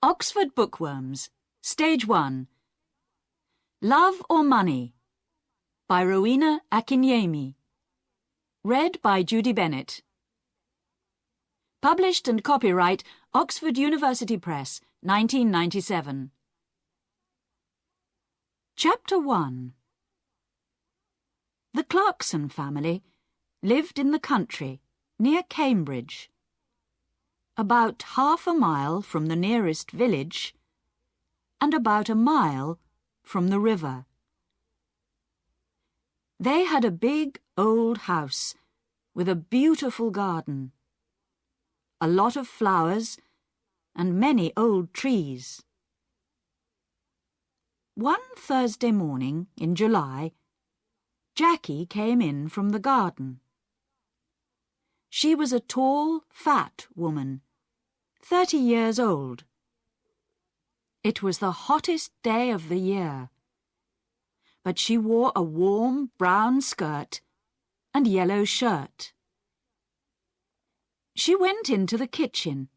Oxford Bookworms, Stage 1. Love or Money by Rowena Akinyemi. Read by Judy Bennett. Published and copyright Oxford University Press, 1997. Chapter 1. The Clarkson family lived in the country near Cambridge, about half a mile from the nearest village and about a mile from the river. They had a big old house with a beautiful garden, a lot of flowers and many old trees. One Thursday morning in July, Jackie came in from the garden. She was a tall, fat woman, 30 years old. It was the hottest day of the year, but she wore a warm brown skirt and yellow shirt. She went into the kitchen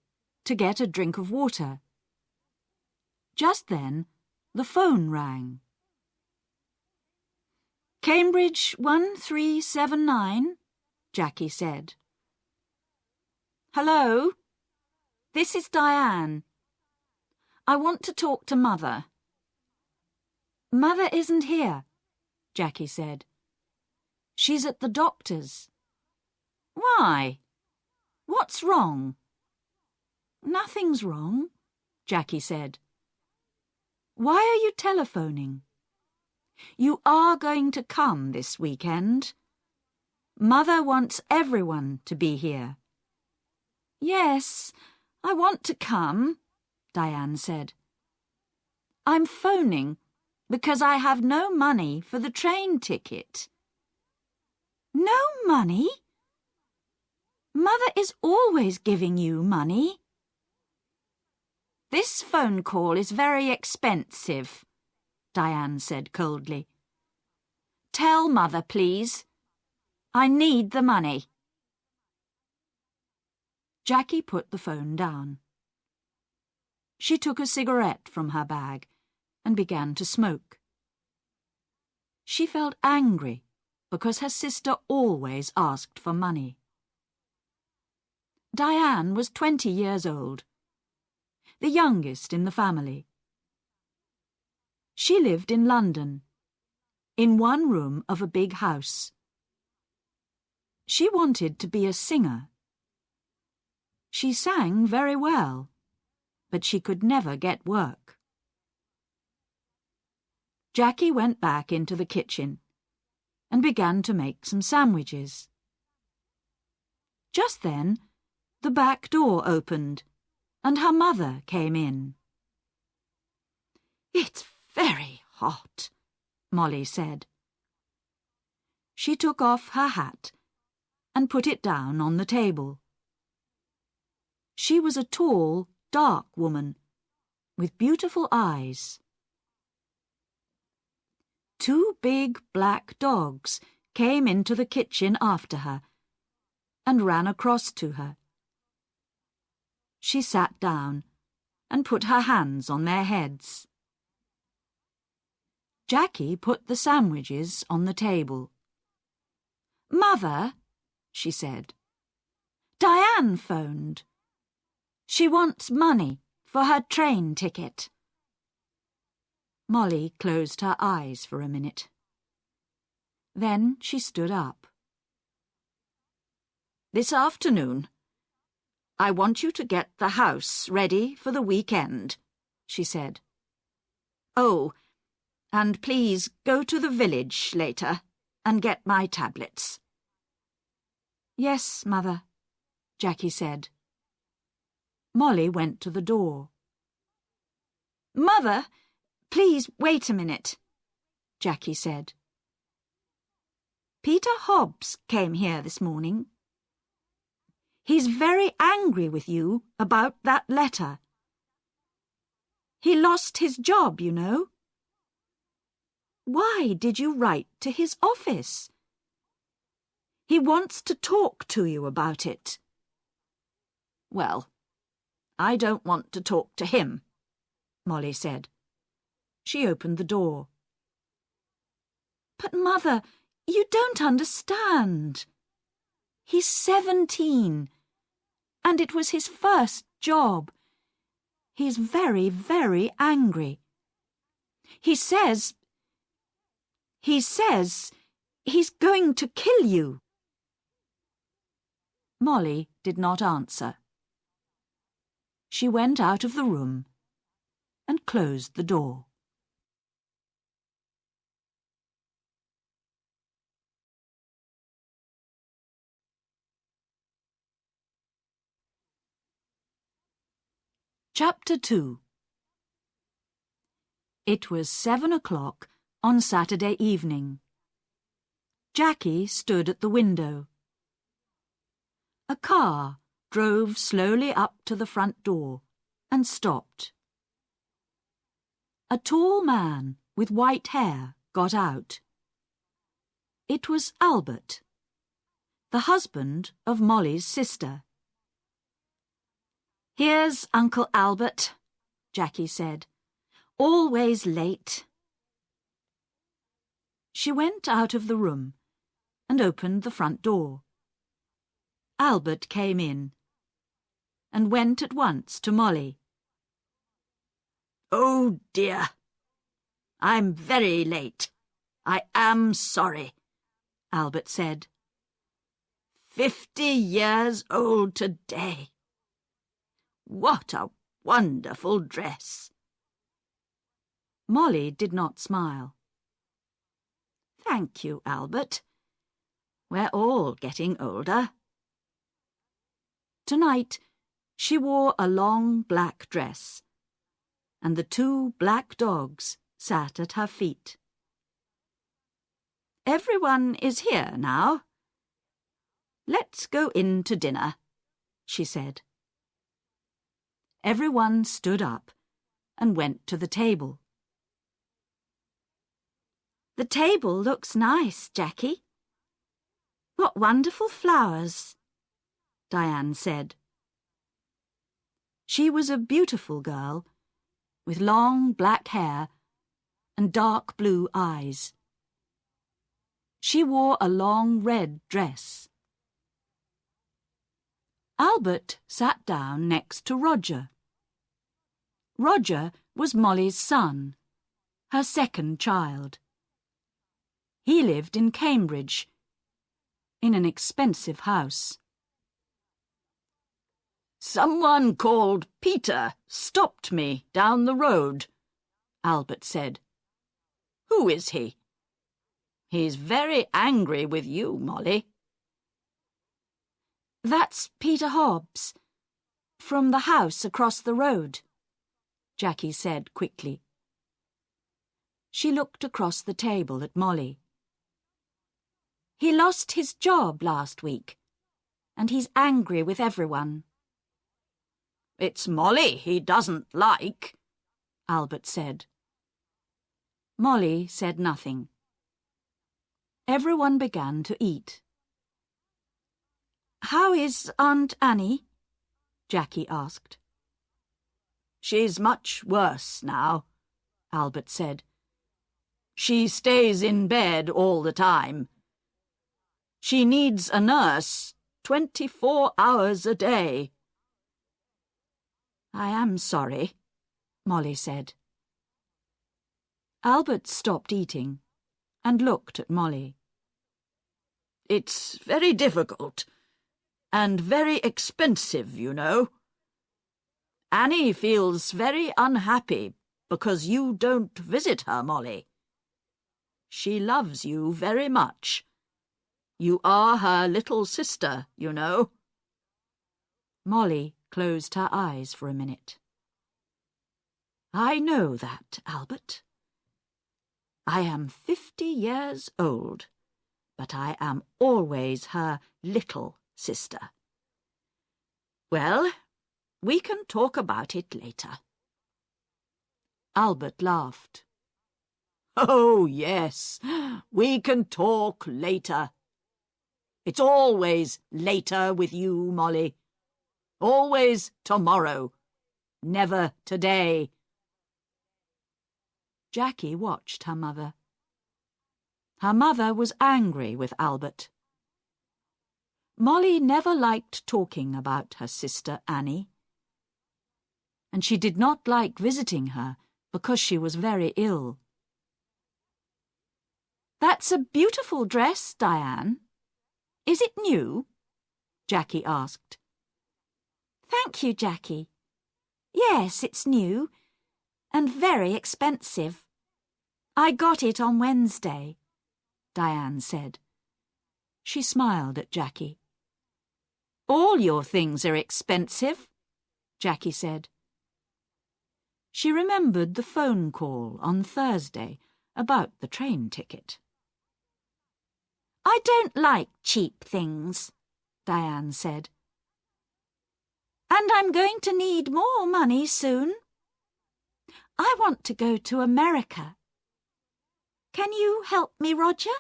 to get a drink of water. Just then, the phone rang. "Cambridge 1379, Jackie said. "Hello? This is Diane. I want to talk to Mother." "Mother isn't here," Jackie said. "She's at the doctor's." "Why? What's wrong?" "Nothing's wrong," Jackie said. "Why are you telephoning? You are going to come this weekend. Mother wants everyone to be here." "Yes, I want to come," Diane said. "I'm phoning because I have no money for the train ticket." "No money? Mother is always giving you money." "This phone call is very expensive," Diane said coldly. "Tell Mother, please. I need the money." Jackie put the phone down. She took a cigarette from her bag and began to smoke. She felt angry because her sister always asked for money. Diane was 20 years old, the youngest in the family. She lived in London, in one room of a big house. She wanted to be a singer. She sang very well, but she could never get work. Jackie went back into the kitchen and began to make some sandwiches. Just then, the back door opened and her mother came in. "It's very hot," Molly said. She took off her hat and put it down on the table. She was a tall, dark woman with beautiful eyes. Two big black dogs came into the kitchen after her and ran across to her. She sat down and put her hands on their heads. Jackie put the sandwiches on the table. "Mother," she said, "Diane phoned. She wants money for her train ticket." Molly closed her eyes for a minute. Then she stood up. "This afternoon, I want you to get the house ready for the weekend," she said. "Oh, and please go to the village later and get my tablets." "Yes, Mother," Jackie said. Molly went to the door. "Mother, please wait a minute," Jackie said. "Peter Hobbs came here this morning. He's very angry with you about that letter. He lost his job, you know." "Why did you write to his office?" "He wants to talk to you about it." "Well, I don't want to talk to him," Molly said. She opened the door. But, Mother, you don't understand. He's 17, and it was his first job. He's very, very angry. He says he's going to kill you. Molly did not answer. She went out of the room and closed the door. Chapter 2. It was 7 o'clock on Saturday evening. Jackie stood at the window. A car drove slowly up to the front door and stopped. A tall man with white hair got out. It was Albert, the husband of Molly's sister. "Here's Uncle Albert," Jackie said. "Always late." She went out of the room and opened the front door. Albert came in and went at once to Molly. "Oh, dear. I'm very late. I am sorry," Albert said. 50 years old today. What a wonderful dress." Molly did not smile. "Thank you, Albert. We're all getting older." Tonight, she wore a long black dress, and the 2 black dogs sat at her feet. "Everyone is here now. Let's go in to dinner," she said. Everyone stood up and went to the table. "The table looks nice, Jackie. What wonderful flowers," Diane said. She was a beautiful girl, with long black hair and dark blue eyes. She wore a long red dress. Albert sat down next to Roger. Roger was Molly's son, her second child. He lived in Cambridge, in an expensive house. "Someone called Peter stopped me down the road," Albert said. "Who is he? He's very angry with you, Molly." "That's Peter Hobbs, from the house across the road," Jackie said quickly. She looked across the table at Molly. "He lost his job last week, and he's angry with everyone." "It's Molly he doesn't like," Albert said. Molly said nothing. Everyone began to eat. "How is Aunt Annie?" Jackie asked. "She's much worse now," Albert said. "She stays in bed all the time. She needs a nurse 24 hours a day." "I am sorry," Molly said. Albert stopped eating and looked at Molly. "It's very difficult and very expensive, you know. Annie feels very unhappy because you don't visit her, Molly. She loves you very much. You are her little sister, you know." Molly closed her eyes for a minute. "I know that, Albert. I am 50 years old, but I am always her little sister. Well, we can talk about it later." Albert laughed. "Oh, yes, we can talk later. It's always later with you, Molly. Always tomorrow, never today. Jackie watched her mother. Her mother was angry with Albert. Molly never liked talking about her sister Annie, and she did not like visiting her because she was very ill. "That's a beautiful dress, Diane. Is it new?" Jackie asked. "Thank you, Jackie. Yes, it's new, and very expensive. I got it on Wednesday," Diane said. She smiled at Jackie. "All your things are expensive," Jackie said. She remembered the phone call on Thursday about the train ticket. "I don't like cheap things," Diane said. "And I'm going to need more money soon. I want to go to America. Can you help me, Roger?"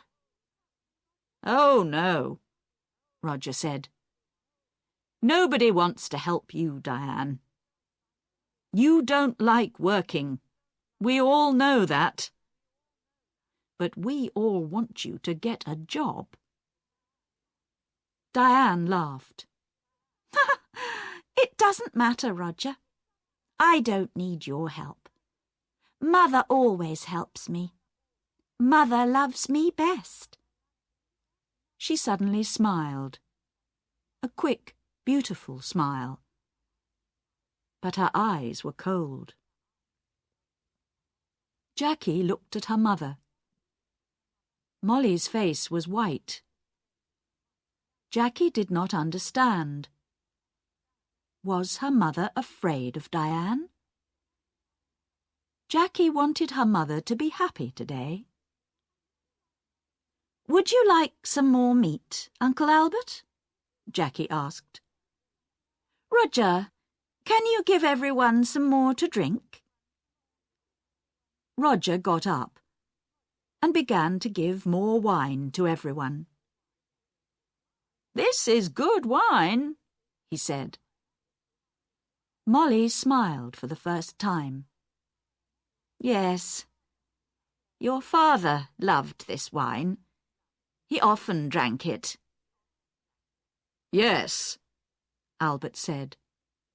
"Oh, no," Roger said. "Nobody wants to help you, Diane. You don't like working. We all know that. But we all want you to get a job." Diane laughed. "It doesn't matter, Roger. I don't need your help. Mother always helps me. Mother loves me best." She suddenly smiled. A quick, beautiful smile. But her eyes were cold. Jackie looked at her mother. Molly's face was white. Jackie did not understand. Was her mother afraid of Diane? Jackie wanted her mother to be happy today. "Would you like some more meat, Uncle Albert?" Jackie asked. "Roger, can you give everyone some more to drink?" Roger got up and began to give more wine to everyone. "This is good wine," he said. Molly smiled for the first time. "Yes, your father loved this wine. He often drank it." "Yes," Albert said,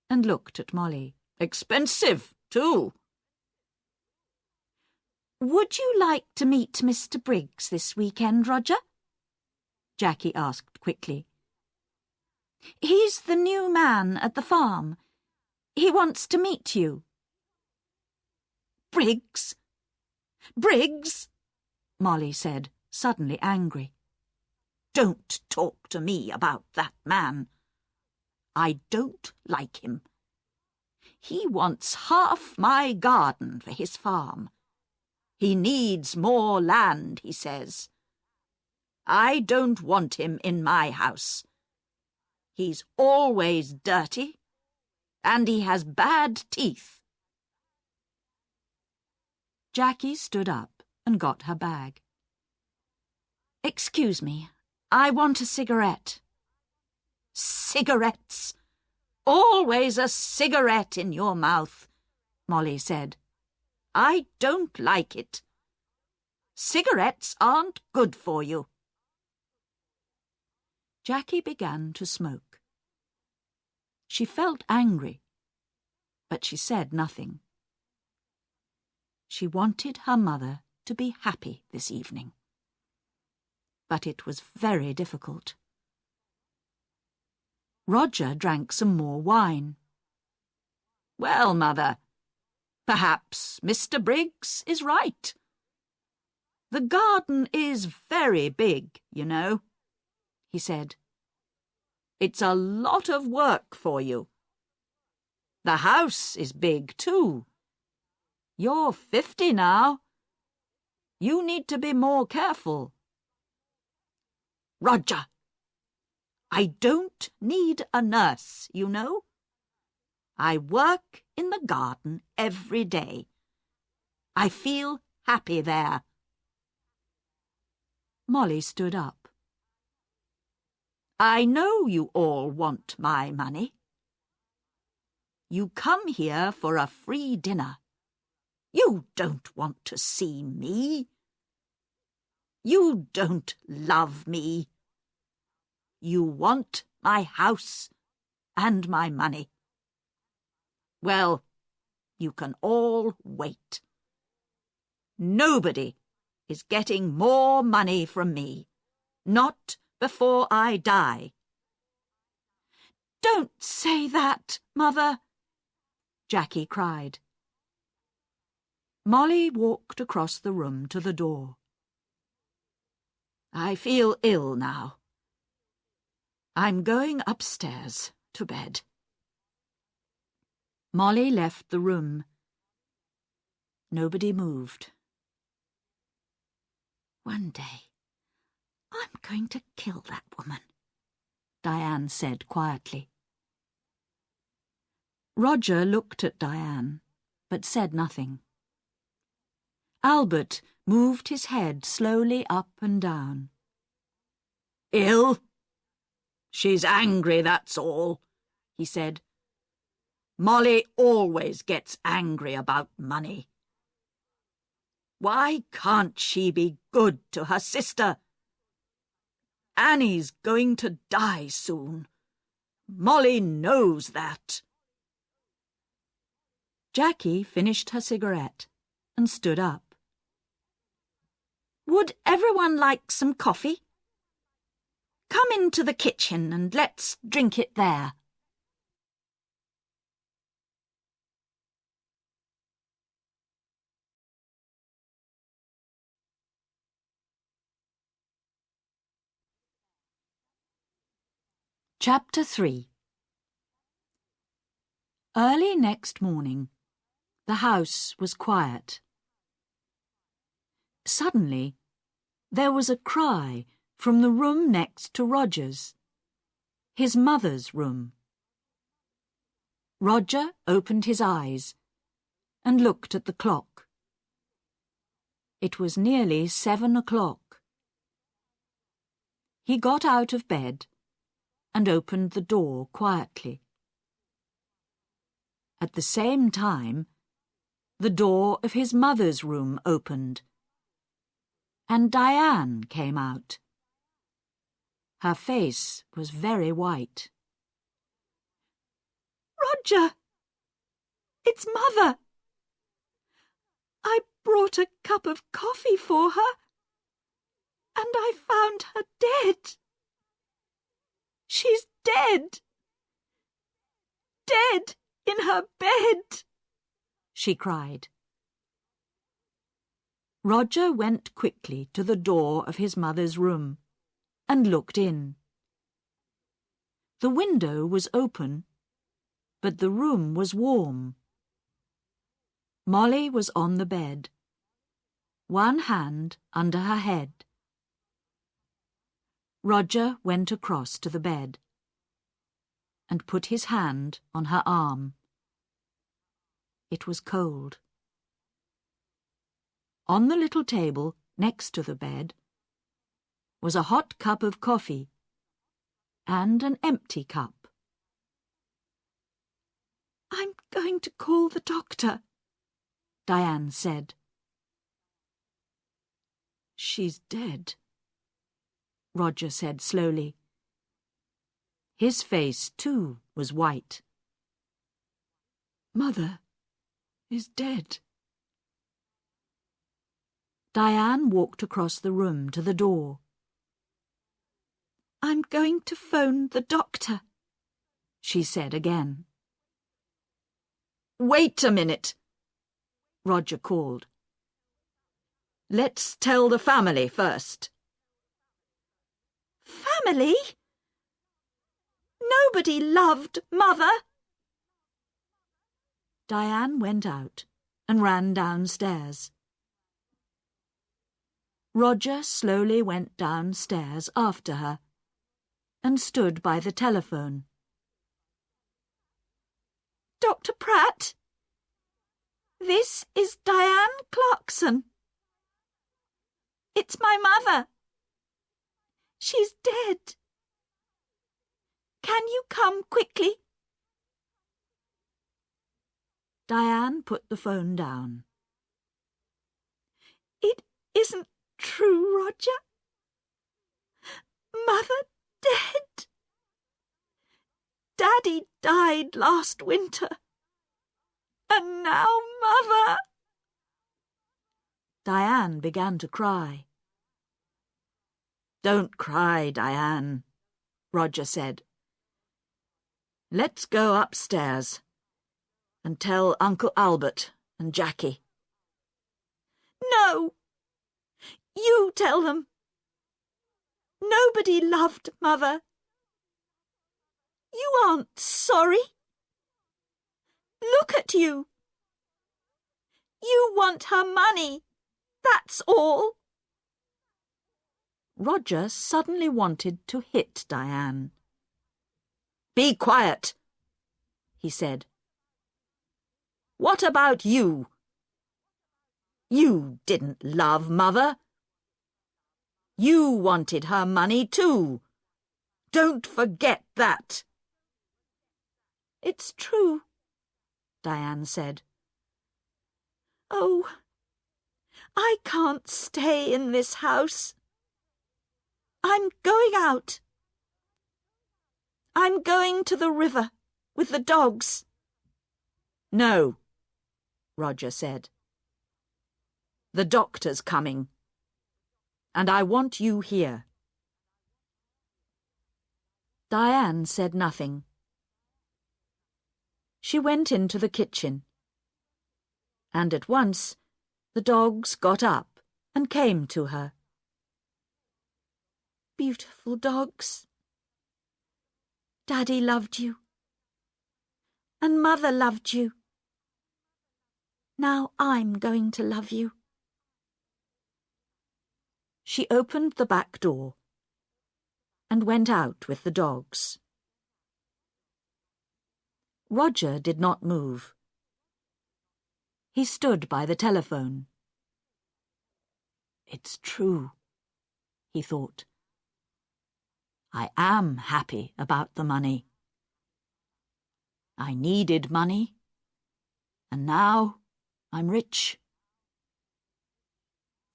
and looked at Molly. "Expensive, too." "Would you like to meet Mr. Briggs this weekend, Roger?" Jackie asked quickly. "He's the new man at the farm. He wants to meet you." "Briggs? Briggs?" Molly said, suddenly angry. "Don't talk to me about that man. I don't like him. He wants half my garden for his farm. He needs more land, he says. I don't want him in my house. He's always dirty, and he has bad teeth." Jackie stood up and got her bag. "Excuse me, I want a cigarette." "Cigarettes? Always a cigarette in your mouth," Molly said. "I don't like it. Cigarettes aren't good for you." Jackie began to smoke. She felt angry, but she said nothing. She wanted her mother to be happy this evening. But it was very difficult. Roger drank some more wine. "Well, Mother, perhaps Mr. Briggs is right. The garden is very big, you know," he said. "It's a lot of work for you. The house is big, too. You're 50 now. You need to be more careful." "Roger, I don't need a nurse, you know. I work in the garden every day. I feel happy there." Molly stood up. "I know you all want my money. You come here for a free dinner. You don't want to see me. You don't love me. You want my house and my money. Well, you can all wait. Nobody is getting more money from me. Not before I die. Don't say that, Mother, Jackie cried. Molly walked across the room to the door. I feel ill now. I'm going upstairs to bed. Molly left the room. Nobody moved. One day, I'm going to kill that woman, Diane said quietly. Roger looked at Diane, but said nothing. Albert moved his head slowly up and down. Ill? She's angry, that's all, he said. Molly always gets angry about money. Why can't she be good to her sister? Annie's going to die soon. Molly knows that. Jackie finished her cigarette and stood up. Would everyone like some coffee? Come into the kitchen and let's drink it there. Chapter 3. Early next morning, the house was quiet. Suddenly, there was a cry from the room next to Roger's, his mother's room. Roger opened his eyes and looked at the clock. It was nearly 7 o'clock. He got out of bed and opened the door quietly. At the same time, the door of his mother's room opened, and Diane came out. Her face was very white. Roger! It's Mother! I brought a cup of coffee for her, and I found her dead. She's dead! Dead in her bed! She cried. Roger went quickly to the door of his mother's room and looked in. The window was open, but the room was warm. Molly was on the bed, one hand under her head. Roger went across to the bed and put his hand on her arm. It was cold. On the little table next to the bed was a hot cup of coffee and an empty cup. I'm going to call the doctor, Diane said. She's dead, Roger said slowly. His face, too, was white. Mother is dead. Diane walked across the room to the door. I'm going to phone the doctor, she said again. Wait a minute, Roger called. Let's tell the family first. Family? Nobody loved Mother. Diane went out and ran downstairs. Roger slowly went downstairs after her and stood by the telephone. Dr. Pratt, this is Diane Clarkson. It's my mother. She's dead. Can you come quickly? Diane put the phone down isn't true, Roger. Mother dead. Daddy died last winter. And now Mother. Diane began to cry. "Don't cry, Diane," Roger said. "Let's go upstairs and tell Uncle Albert and Jackie." "No! You tell them. Nobody loved Mother. You aren't sorry. Look at you. You want her money, that's all." Roger suddenly wanted to hit Diane. "Be quiet," he said. "What about you? You didn't love Mother. You wanted her money too. Don't forget that." "It's true," Diane said. "Oh, I can't stay in this house. I'm going out. I'm going to the river with the dogs." "No," Roger said. "The doctor's coming, and I want you here." Diane said nothing. She went into the kitchen, and at once the dogs got up and came to her. "Beautiful dogs. Daddy loved you, and Mother loved you. Now I'm going to love you." She opened the back door and went out with the dogs. Roger did not move. He stood by the telephone. "It's true," he thought. "I am happy about the money. I needed money, and now I'm rich.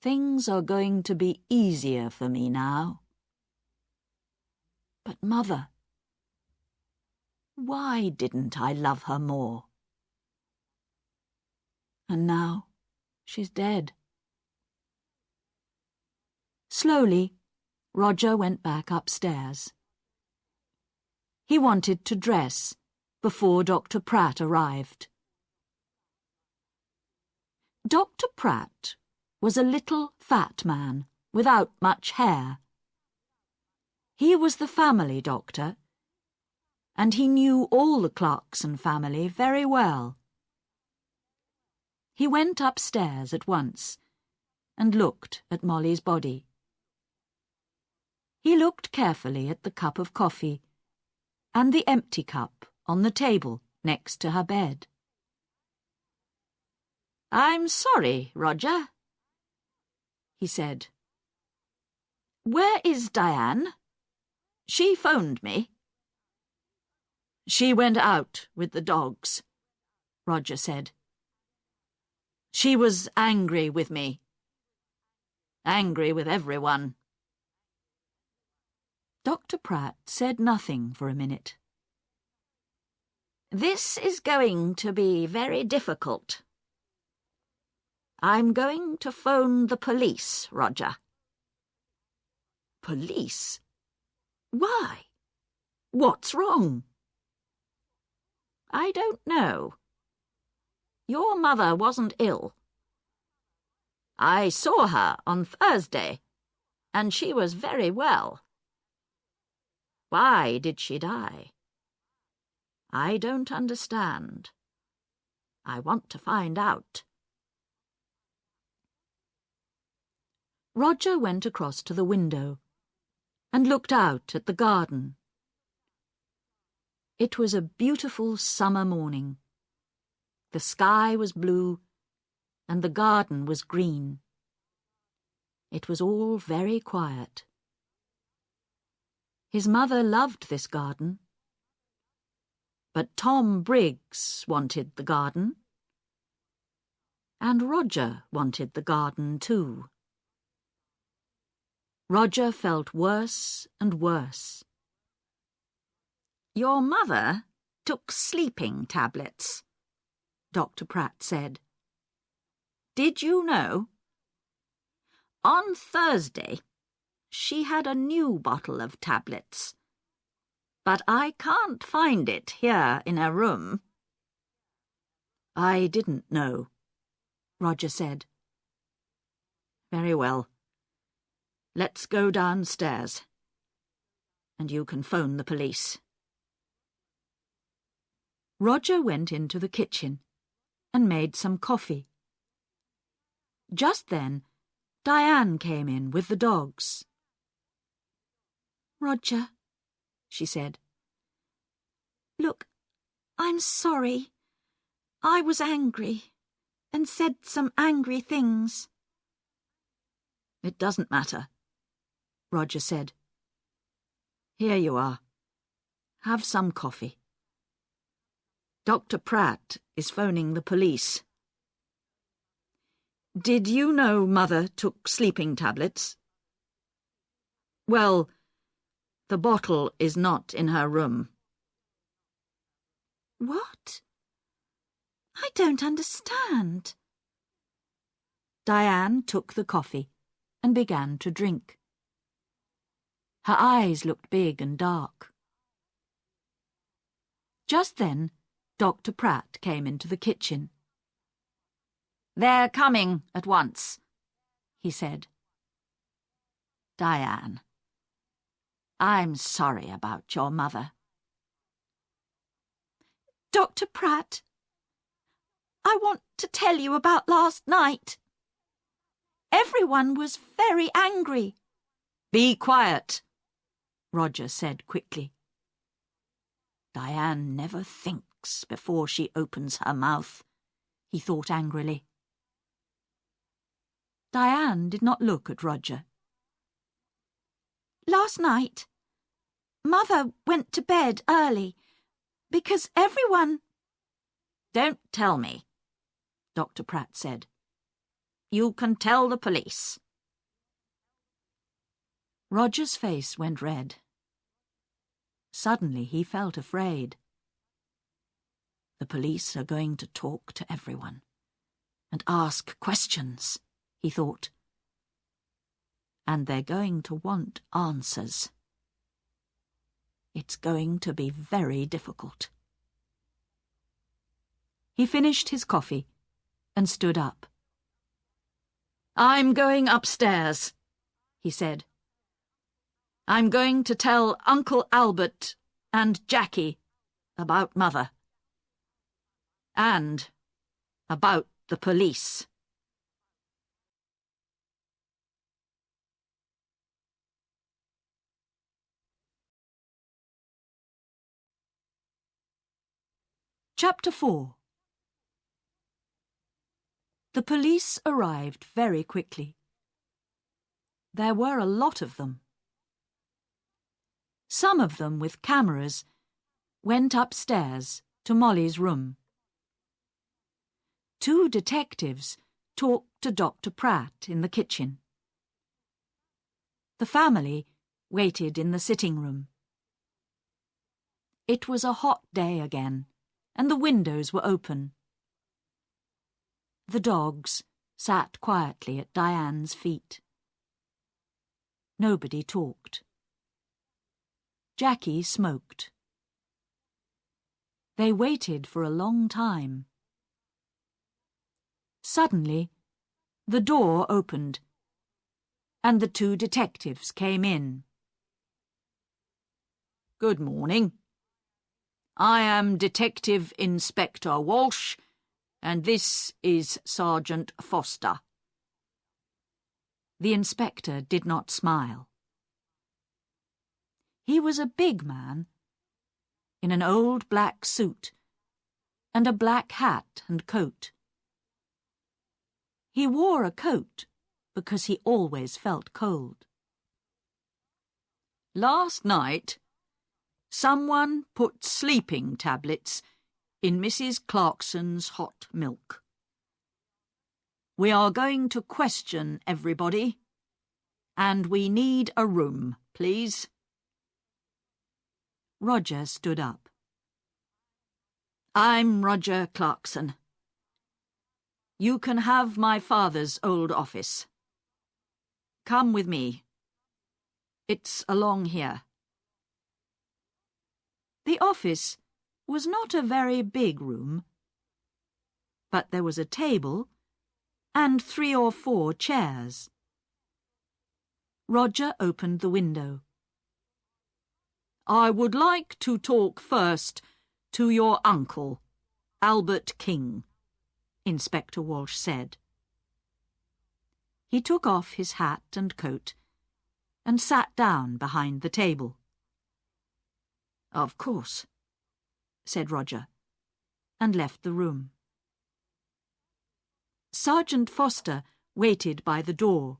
Things are going to be easier for me now. But Mother, why didn't I love her more? And now she's dead." Slowly, Roger went back upstairs. He wanted to dress before Dr. Pratt arrived. Dr. Pratt was a little fat man without much hair. He was the family doctor, and he knew all the Clarkson family very well. He went upstairs at once and looked at Molly's body. He looked carefully at the cup of coffee and the empty cup on the table next to her bed. "I'm sorry, Roger," he said. "Where is Diane? She phoned me." "She went out with the dogs," Roger said. "She was angry with me. Angry with everyone." Dr. Pratt said nothing for a minute. "This is going to be very difficult. I'm going to phone the police, Roger." "Police? Why? What's wrong?" "I don't know. Your mother wasn't ill. I saw her on Thursday, and she was very well. Why did she die? I don't understand. I want to find out." Roger went across to the window and looked out at the garden. It was a beautiful summer morning. The sky was blue, and the garden was green. It was all very quiet. His mother loved this garden. But Tom Briggs wanted the garden. And Roger wanted the garden too. Roger felt worse and worse. "Your mother took sleeping tablets," Dr. Pratt said. "Did you know? On Thursday, she had a new bottle of tablets, but I can't find it here in her room." "I didn't know," Roger said. "Very well. Let's go downstairs, and you can phone the police." Roger went into the kitchen and made some coffee. Just then, Diane came in with the dogs. "Roger," she said. "Look, I'm sorry. I was angry and said some angry things." "It doesn't matter," Roger said. "Here you are. Have some coffee. Dr. Pratt is phoning the police." "Did you know Mother took sleeping tablets?" "Well, the bottle is not in her room." "What? I don't understand." Diane took the coffee and began to drink. Her eyes looked big and dark. Just then, Dr. Pratt came into the kitchen. "They're coming at once," he said. "Diane, I'm sorry about your mother." "Dr. Pratt, I want to tell you about last night. Everyone was very angry." "Be quiet," Roger said quickly. "Diane never thinks before she opens her mouth," he thought angrily. Diane did not look at Roger. "Last night, Mother went to bed early because everyone—" "Don't tell me," Dr. Pratt said. "You can tell the police." Roger's face went red. Suddenly he felt afraid. The police are going to talk to everyone and ask questions, he thought. And they're going to want answers. It's going to be very difficult. He finished his coffee and stood up. "I'm going upstairs," he said. "I'm going to tell Uncle Albert and Jackie about Mother. And about the police." Chapter 4. The police arrived very quickly. There were a lot of them. Some of them, with cameras, went upstairs to Molly's room. 2 detectives talked to Dr. Pratt in the kitchen. The family waited in the sitting room. It was a hot day again, and the windows were open. The dogs sat quietly at Diane's feet. Nobody talked. Jackie smoked. They waited for a long time. Suddenly, the door opened, and the 2 detectives came in. "Good morning. I am Detective Inspector Walsh, and this is Sergeant Foster." The inspector did not smile. He was a big man, in an old black suit, and a black hat and coat. He wore a coat because he always felt cold. "Last night, someone put sleeping tablets in Mrs. Clarkson's hot milk. We are going to question everybody. And we need a room, please. Roger stood up. I'm Roger Clarkson. You can have my father's old office. Come with me. It's along here. The office was not a very big room, but there was a table and 3 or 4 chairs. Roger opened the window. I would like to talk first to your uncle, Albert King, Inspector Walsh said. He took off his hat and coat and sat down behind the table. Of course, said Roger, and left the room. Sergeant Foster waited by the door.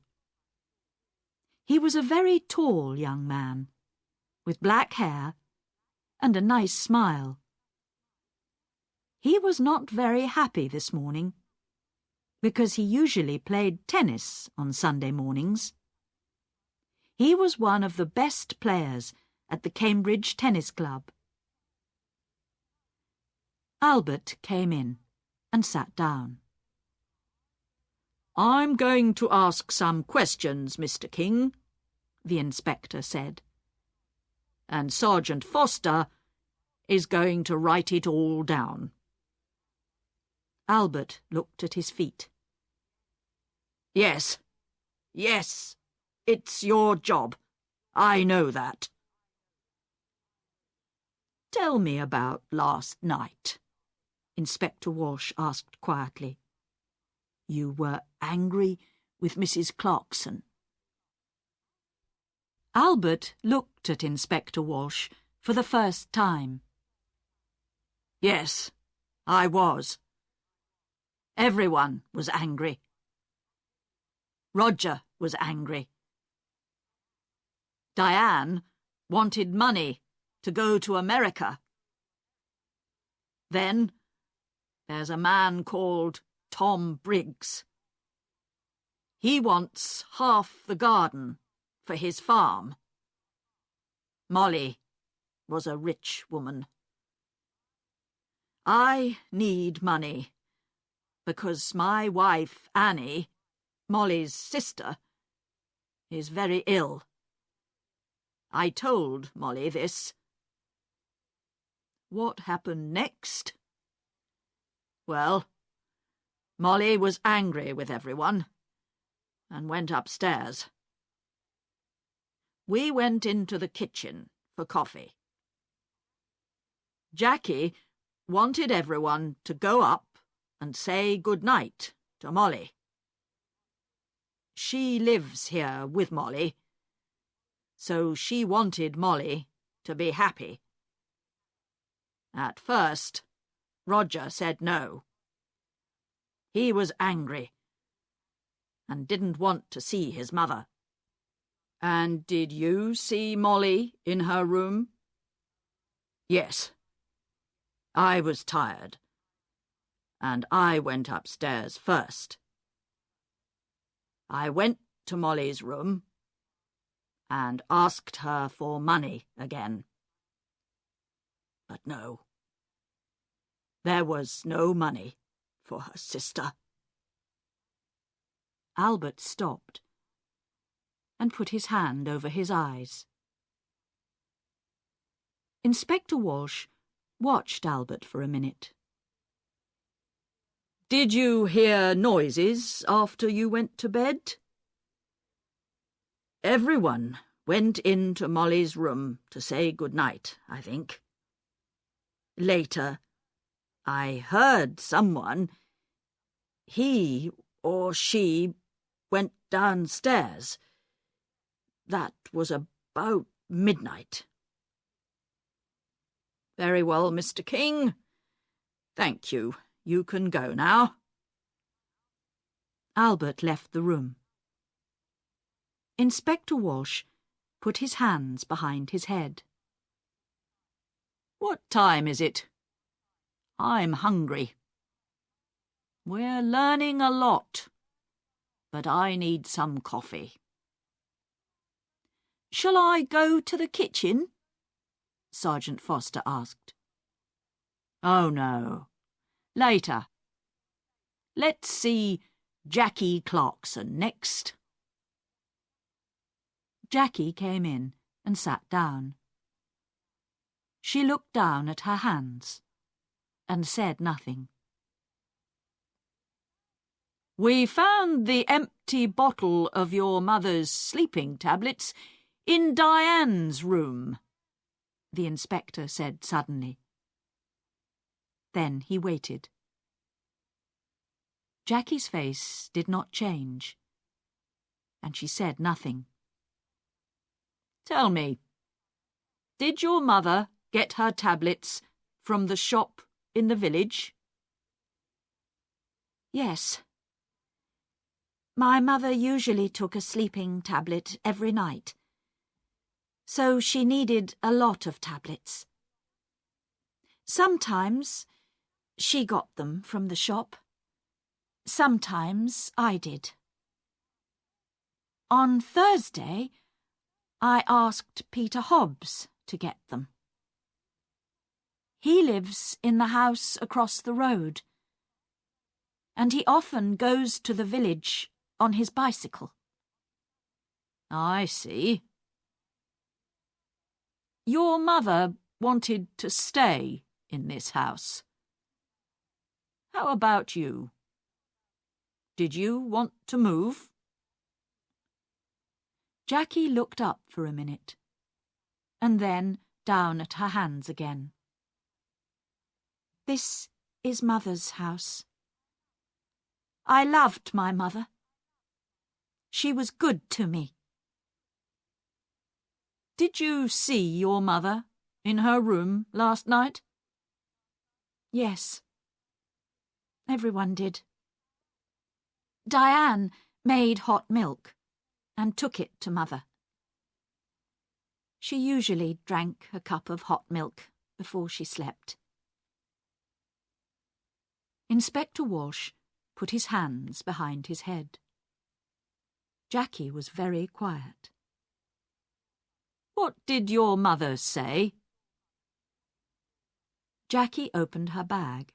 He was a very tall young man, with black hair and a nice smile. He was not very happy this morning, because he usually played tennis on Sunday mornings. He was one of the best players at the Cambridge Tennis Club. Albert came in and sat down. I'm going to ask some questions, Mr. King, the inspector said. And Sergeant Foster is going to write it all down. Albert looked at his feet. Yes, it's your job. I know that. Tell me about last night, Inspector Walsh asked quietly. You were angry with Mrs. Clarkson. Albert looked at Inspector Walsh for the first time. Yes, I was. Everyone was angry. Roger was angry. Diane wanted money to go to America. Then there's a man called Tom Briggs. He wants half the garden for his farm. Molly was a rich woman. I need money because my wife, Annie, Molly's sister, is very ill. I told Molly this. What happened next? Well, Molly was angry with everyone and went upstairs. We went into the kitchen for coffee. Jackie wanted everyone to go up and say good night to Molly. She lives here with Molly, so she wanted Molly to be happy. At first, Roger said no. He was angry and didn't want to see his mother. And did you see Molly in her room? Yes. I was tired, and I went upstairs first. I went to Molly's room and asked her for money again. But no, there was no money for her sister. Albert stopped and put his hand over his eyes. Inspector Walsh watched Albert for a minute. Did you hear noises after you went to bed? Everyone went into Molly's room to say good night, I think. Later, I heard someone, he or she, went downstairs. That was about midnight. Very well, Mr. King. Thank you. You can go now. Albert left the room. Inspector Walsh put his hands behind his head. What time is it? I'm hungry. We're learning a lot, but I need some coffee. "Shall I go to the kitchen?" Sergeant Foster asked. "Oh, no. Later. Let's see Jackie Clarkson next." Jackie came in and sat down. She looked down at her hands and said nothing. "We found the empty bottle of your mother's sleeping tablets in Diane's room," the inspector said suddenly. Then he waited. Jackie's face did not change, and she said nothing. "Tell me, did your mother get her tablets from the shop in the village?" Yes. My mother usually took a sleeping tablet every night, so she needed a lot of tablets. Sometimes she got them from the shop. Sometimes I did. On Thursday, I asked Peter Hobbs to get them. He lives in the house across the road, and he often goes to the village on his bicycle. "I see. Your mother wanted to stay in this house. How about you? Did you want to move?" Jackie looked up for a minute, and then down at her hands again. This is Mother's house. I loved my mother. She was good to me. "Did you see your mother in her room last night?" Yes. Everyone did. Diane made hot milk and took it to Mother. She usually drank a cup of hot milk before she slept. Inspector Walsh put his hands behind his head. Jackie was very quiet. "What did your mother say?" Jackie opened her bag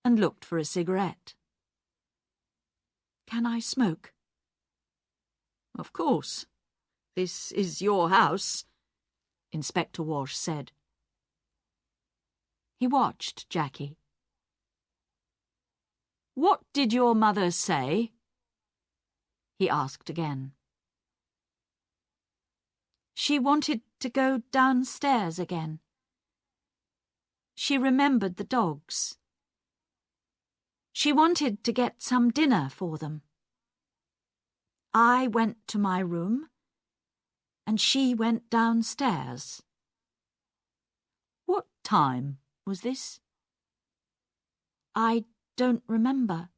and looked for a cigarette. Can I smoke? "Of course. This is your house," Inspector Walsh said. He watched Jackie. "What did your mother say?" he asked again. She wanted to go downstairs again. She remembered the dogs. She wanted to get some dinner for them. I went to my room, and she went downstairs. "What time was this?" I don't remember.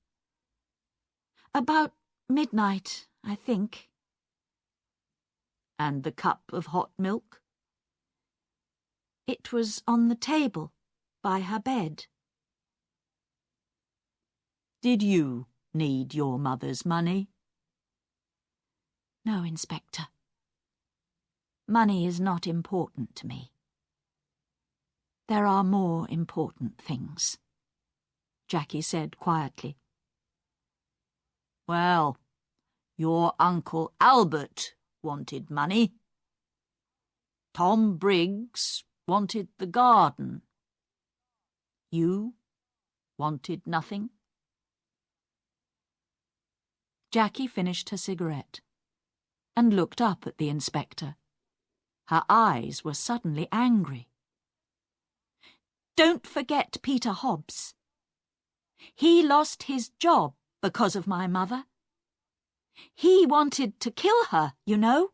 About midnight, I think. "And the cup of hot milk?" It was on the table by her bed. "Did you need your mother's money?" No, Inspector. Money is not important to me. There are more important things," Jackie said quietly. "Well, your Uncle Albert wanted money. Tom Briggs wanted the garden. You wanted nothing?" Jackie finished her cigarette and looked up at the inspector. Her eyes were suddenly angry. "Don't forget Peter Hobbs. He lost his job because of my mother. He wanted to kill her, you know.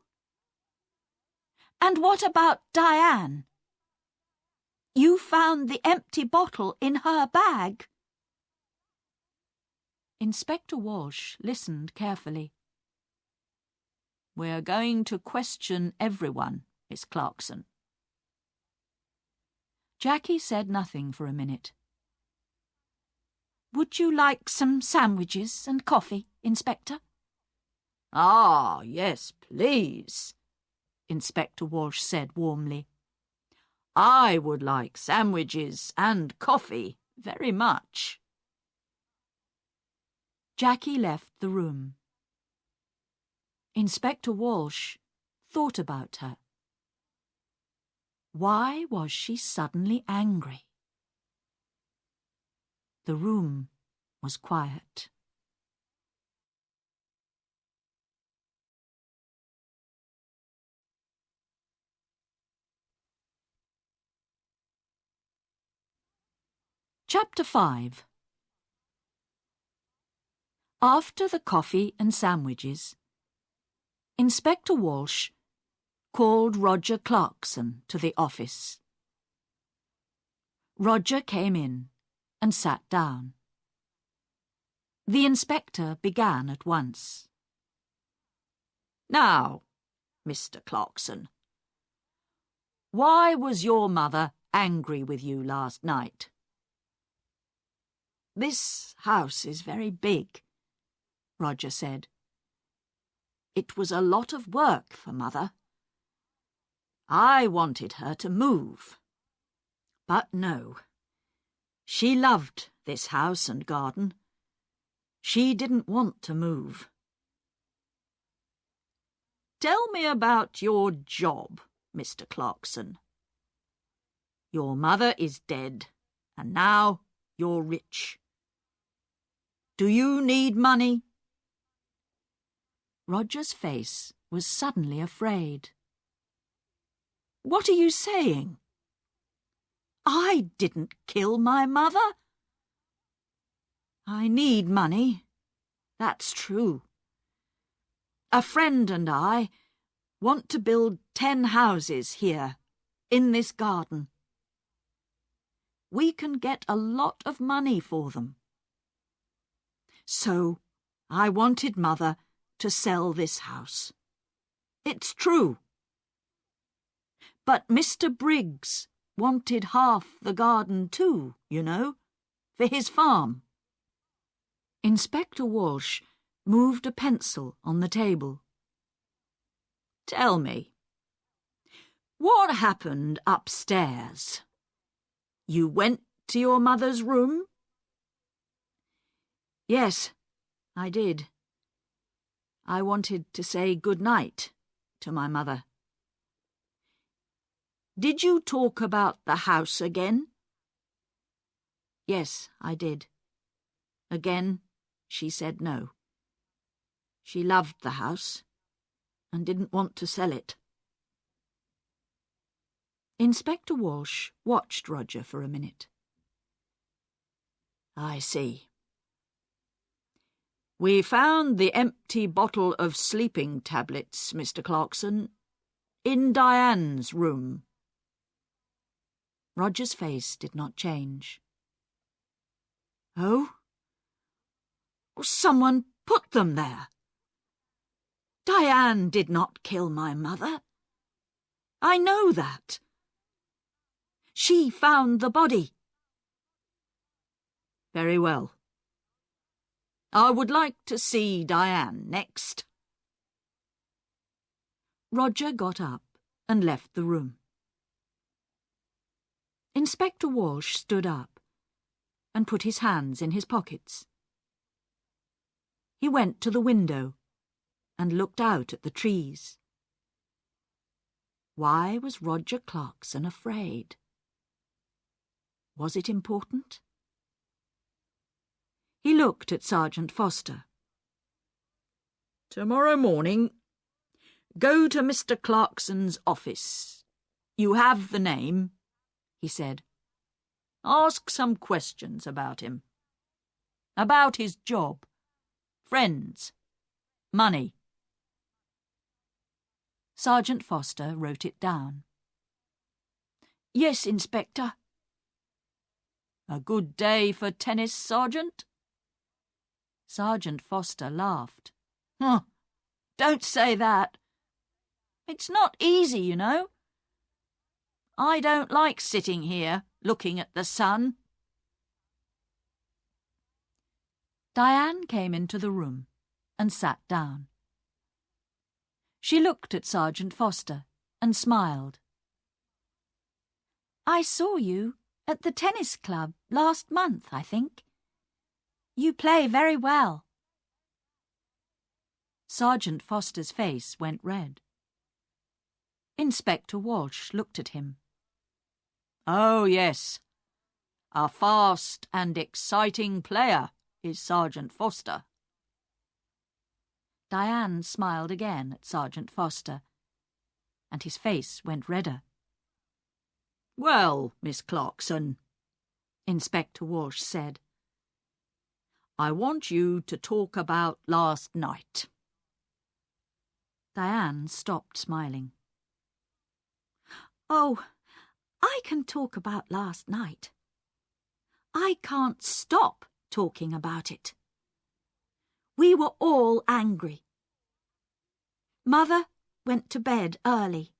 And what about Diane? You found the empty bottle in her bag." Inspector Walsh listened carefully. "We're going to question everyone, Miss Clarkson." Jackie said nothing for a minute. "Would you like some sandwiches and coffee, Inspector?" "Ah, yes, please," Inspector Walsh said warmly. "I would like sandwiches and coffee very much." Jackie left the room. Inspector Walsh thought about her. Why was she suddenly angry? The room was quiet. Chapter 5. After the coffee and sandwiches, Inspector Walsh called Roger Clarkson to the office. Roger came in and sat down. The inspector began at once. "Now, Mr. Clarkson, why was your mother angry with you last night?" "This house is very big," Roger said. "It was a lot of work for Mother. I wanted her to move. But no, she loved this house and garden. She didn't want to move." "Tell me about your job, Mr. Clarkson. Your mother is dead, and now you're rich. Do you need money?" Roger's face was suddenly afraid. "What are you saying? I didn't kill my mother." "I need money, that's true. A friend and I want to build 10 houses here, in this garden. We can get a lot of money for them. So I wanted Mother to sell this house. It's true. But Mr. Briggs wanted half the garden too, you know, for his farm." Inspector Walsh moved a pencil on the table. "Tell me, what happened upstairs? You went to your mother's room?" "Yes, I did. I wanted to say good night to my mother." "Did you talk about the house again?" "Yes, I did. Again, she said no. She loved the house and didn't want to sell it." Inspector Walsh watched Roger for a minute. "I see. We found the empty bottle of sleeping tablets, Mr. Clarkson, in Diane's room." Roger's face did not change. "Oh? Someone put them there. Diane did not kill my mother. I know that. She found the body." "Very well. I would like to see Diane next." Roger got up and left the room. Inspector Walsh stood up and put his hands in his pockets. He went to the window and looked out at the trees. Why was Roger Clarkson afraid? Was it important? He looked at Sergeant Foster. "Tomorrow morning, go to Mr. Clarkson's office. You have the name," he said. "Ask some questions about him. About his job, friends, money." Sergeant Foster wrote it down. "Yes, Inspector." "A good day for tennis, Sergeant?" Sergeant Foster laughed. "Don't say that. It's not easy, you know. I don't like sitting here looking at the sun." Diane came into the room and sat down. She looked at Sergeant Foster and smiled. "I saw you at the tennis club last month, I think. You play very well." Sergeant Foster's face went red. Inspector Walsh looked at him. "Oh, yes. A fast and exciting player is Sergeant Foster." Diane smiled again at Sergeant Foster, and his face went redder. "Well, Miss Clarkson," Inspector Walsh said, "I want you to talk about last night." Diane stopped smiling. "Oh, I can talk about last night. I can't stop talking about it. We were all angry. Mother went to bed early,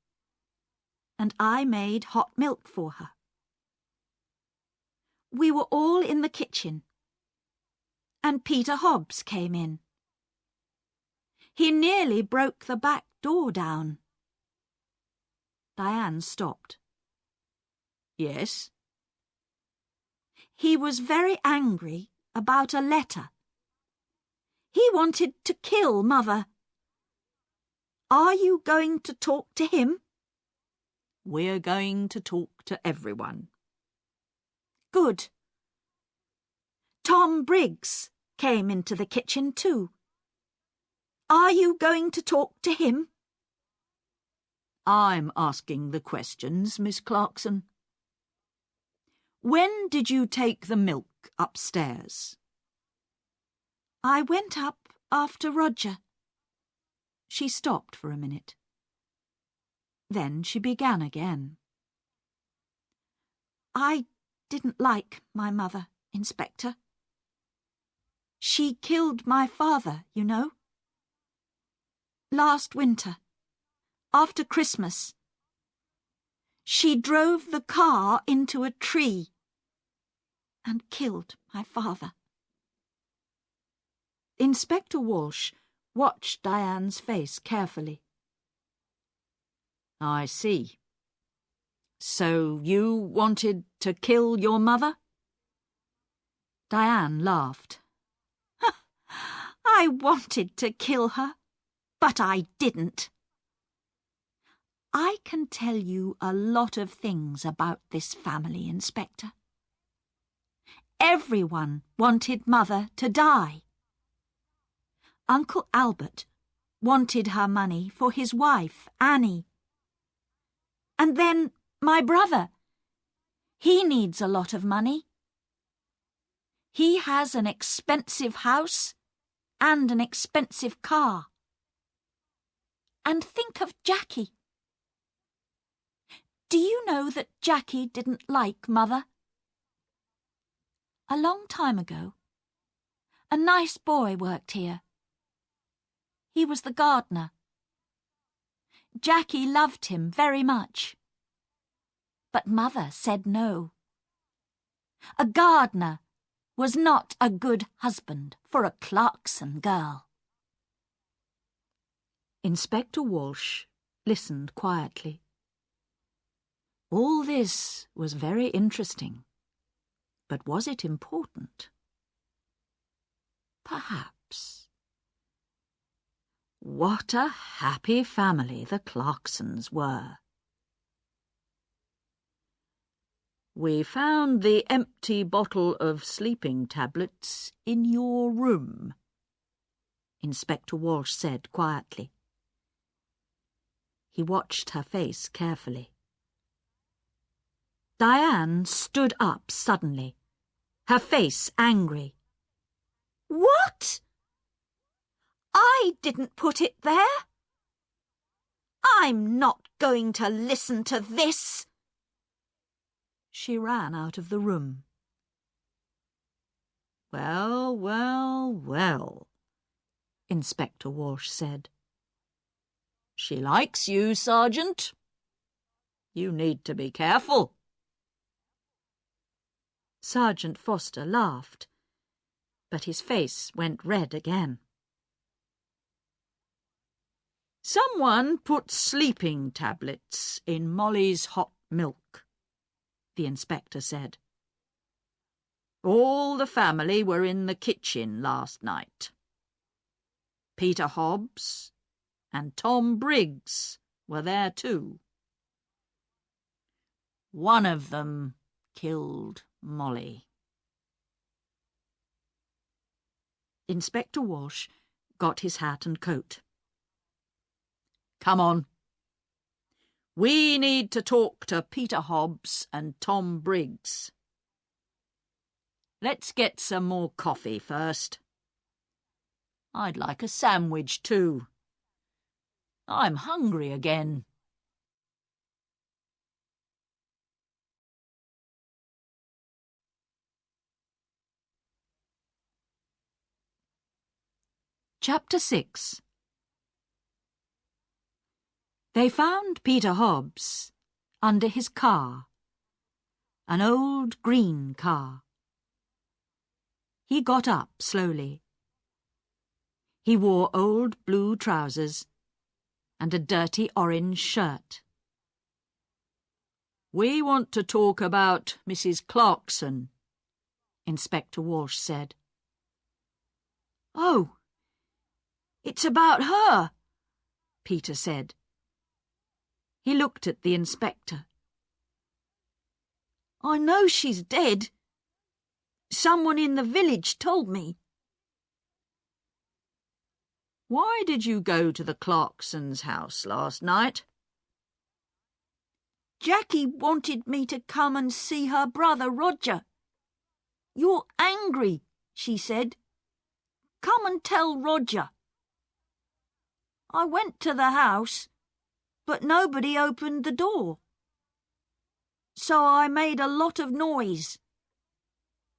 and I made hot milk for her. We were all in the kitchen, and Peter Hobbs came in. He nearly broke the back door down." Diane stopped. "Yes?" "He was very angry about a letter. He wanted to kill Mother. Are you going to talk to him?" "We're going to talk to everyone." "Good. Tom Briggs came into the kitchen too. Are you going to talk to him?" "I'm asking the questions, Miss Clarkson. When did you take the milk upstairs?" "I went up after Roger." She stopped for a minute. Then she began again. "I didn't like my mother, Inspector. She killed my father, you know. Last winter, after Christmas, she drove the car into a tree and killed my father." Inspector Walsh watched Diane's face carefully. "I see. So you wanted to kill your mother?" Diane laughed. "I wanted to kill her, but I didn't. I can tell you a lot of things about this family, Inspector. Everyone wanted Mother to die. Uncle Albert wanted her money for his wife, Annie. And then my brother. He needs a lot of money. He has an expensive house and an expensive car. And think of Jackie. Do you know that Jackie didn't like Mother? A long time ago, a nice boy worked here. He was the gardener. Jackie loved him very much. But Mother said no. A gardener was not a good husband for a Clarkson girl." Inspector Walsh listened quietly. All this was very interesting, but was it important? Perhaps. What a happy family the Clarksons were. "We found the empty bottle of sleeping tablets in your room," Inspector Walsh said quietly. He watched her face carefully. Diane stood up suddenly, her face angry. "What? I didn't put it there. I'm not going to listen to this." She ran out of the room. "Well, well, well," Inspector Walsh said. "She likes you, Sergeant. You need to be careful." Sergeant Foster laughed, but his face went red again. Someone put sleeping tablets in Molly's hot milk, the inspector said. All the family were in the kitchen last night. Peter Hobbs and Tom Briggs were there too. One of them killed Molly. Inspector Walsh got his hat and coat. Come on. We need to talk to Peter Hobbs and Tom Briggs. Let's get some more coffee first. I'd like a sandwich too. I'm hungry again. Chapter 6. They found Peter Hobbs under his car, an old green car. He got up slowly. He wore old blue trousers and a dirty orange shirt. We want to talk about Mrs. Clarkson, Inspector Walsh said. Oh, it's about her, Peter said. He looked at the inspector. I know she's dead. Someone in the village told me. Why did you go to the Clarksons' house last night? Jackie wanted me to come and see her brother Roger. You're angry, she said. Come and tell Roger. I went to the house, but nobody opened the door. So I made a lot of noise.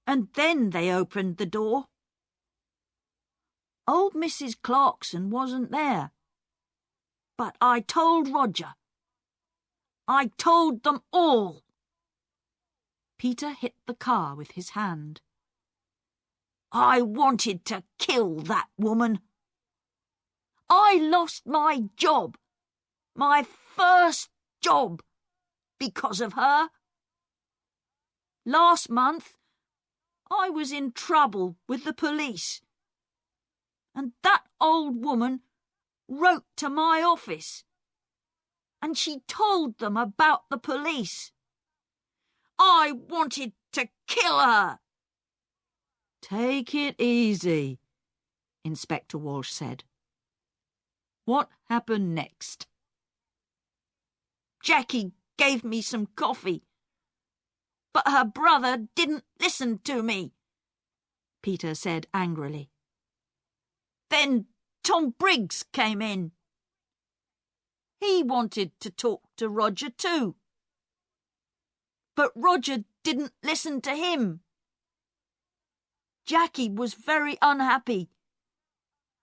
And then they opened the door. Old Mrs. Clarkson wasn't there. But I told Roger. I told them all. Peter hit the car with his hand. I wanted to kill that woman. I lost my job, my first job, because of her. Last month, I was in trouble with the police. And that old woman wrote to my office. And she told them about the police. I wanted to kill her. Take it easy, Inspector Walsh said. What happened next? Jackie gave me some coffee. But her brother didn't listen to me, Peter said angrily. Then Tom Briggs came in. He wanted to talk to Roger too. But Roger didn't listen to him. Jackie was very unhappy.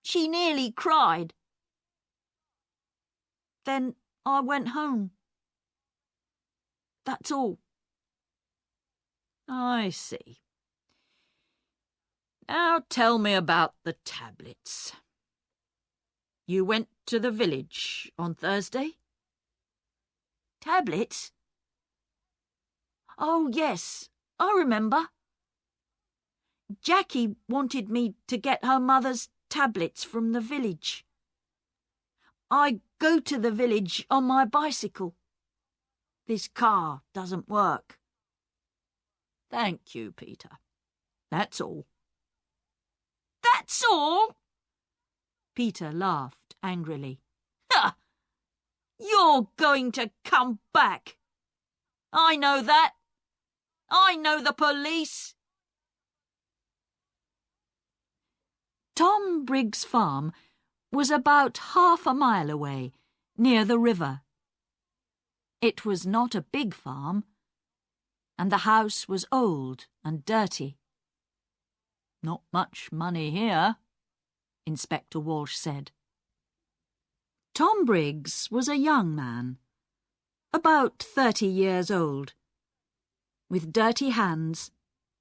She nearly cried. Then I went home. That's all. I see. Now tell me about the tablets. You went to the village on Thursday? Tablets? Oh, yes, I remember. Jackie wanted me to get her mother's tablets from the village. I go to the village on my bicycle. This car doesn't work. Thank you, Peter. That's all. That's all? Peter laughed angrily. Ha! You're going to come back. I know that. I know the police. Tom Briggs' farm was about half a mile away, near the river. It was not a big farm, and the house was old and dirty. Not much money here, Inspector Walsh said. Tom Briggs was a young man, about 30 years old, with dirty hands